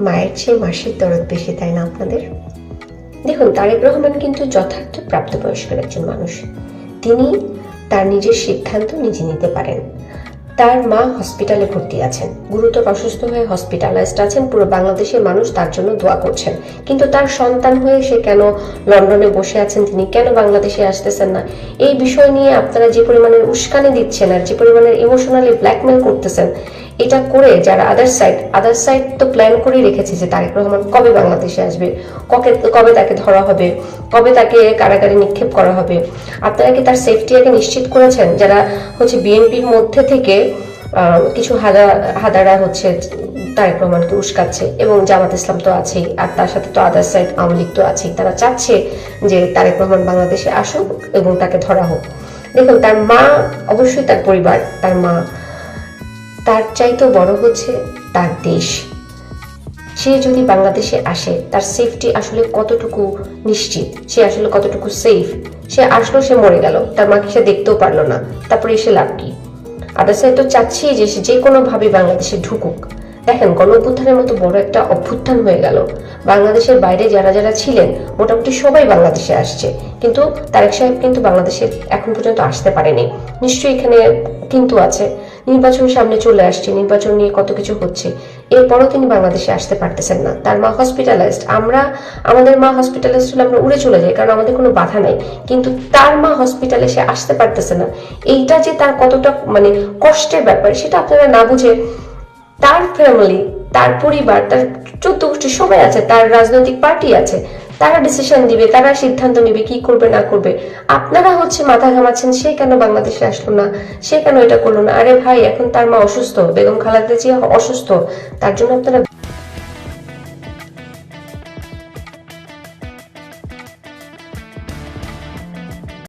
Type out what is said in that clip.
মায়ের চেয়ে মাসির দরদ বেশি, তাই না আপনাদের? দেখুন, তারেক রহমান কিন্তু যথার্থ প্রাপ্তবয়স্কের একজন মানুষ। তিনি তার নিজের সিদ্ধান্ত নিজে নিতে পারেন। তার মা হসপিটালে ভর্তি আছেন, গুরুতর অসুস্থ হয়ে হসপিটালাইজড আছেন। পুরো বাংলাদেশের মানুষ তার জন্য দোয়া করছেন। কিন্তু তার সন্তান হয়ে সে কেন লন্ডনে বসে আছেন, তিনি কেন বাংলাদেশে আসতেছেন না, এই বিষয় নিয়ে আপনারা যে পরিমাণের উস্কানি দিচ্ছেন আর যে পরিমাণের ইমোশনালি ব্ল্যাকমেল করতেছেন, এটা করে যারা আদার সাইড তো প্ল্যান করে রেখেছে যে তারেক রহমান কবে বাংলাদেশে আসবে, কবে তাকে ধরা হবে, কবে তাকে কারাগারে নিক্ষেপ করা হবে। আপনারা কি তার সেফটি আগে নিশ্চিত করেছেন? যারা হচ্ছে বিএনপির মধ্যে থেকে কিছু হাদারা হচ্ছে তারেক রহমানকে উস্কাচ্ছে, এবং জামাত ইসলাম তো আছেই, আর তার সাথে তো আদার সাইড আওয়ামী লীগ তো আছেই। তারা চাচ্ছে যে তারেক রহমান বাংলাদেশে আসুক এবং তাকে ধরা হোক। দেখুন, তার মা, অবশ্যই তার পরিবার, তার মা, তার চাইতেও বড় হচ্ছে তার দেশ। সে যদি বাংলাদেশে আসে, তার সেফটি আসলে কতটুকু নিশ্চিত, সে আসলে কতটুকু সেফ? সে আসলো, সে মরে গেল, তার মাকে সে দেখতেও পারলো না, তারপরে এসে লাভ কি? আদার সাইড তো চাচ্ছি যে সে যে কোনো ভাবে বাংলাদেশে ঢুকুক। দেখেন, গণ অভ্যুত্থানের মতো বড় একটা অভ্যুত্থান হয়ে গেল, বাংলাদেশের বাইরে যারা যারা ছিলেন মোটামুটি সবাই বাংলাদেশে আসছে, কিন্তু তারেক সাহেব কিন্তু বাংলাদেশে এখন পর্যন্ত আসতে পারেনি। নিশ্চয়ই এখানে কিন্তু আছে, নির্বাচন সামনে চলে আসছে, নির্বাচন নিয়ে কত কিছু হচ্ছে, এরপরও তিনি বাংলাদেশে আসতে পারতেছেন না। তার মা হসপিটালাইজড, আমাদের মা হসপিটালাইজড হলে আমরা উড়ে চলে যাই, কারণ আমাদের কোনো বাধা নাই, কিন্তু তার মা হসপিটালে সে আসতে পারতেছে না। এইটা যে তার কতটা মানে কষ্টের ব্যাপার, সেটা আপনারা না বুঝে, তার ফ্যামিলি, তার পরিবার, তার 14 গোষ্ঠী সবাই আছে, তার রাজনৈতিক পার্টি আছে, তারা ডিসিশন দিবে, তারা সিদ্ধান্ত নেবে কি করবে না করবে। আপনারা হচ্ছে মাথা ঘামাচ্ছেন সে কেন বাংলাদেশে আসলো না, সে কেন এটা করলো না। আরে ভাই, এখন তার মা অসুস্থ, বেগম খালেদা জিয়া অসুস্থ, তার জন্য আপনারা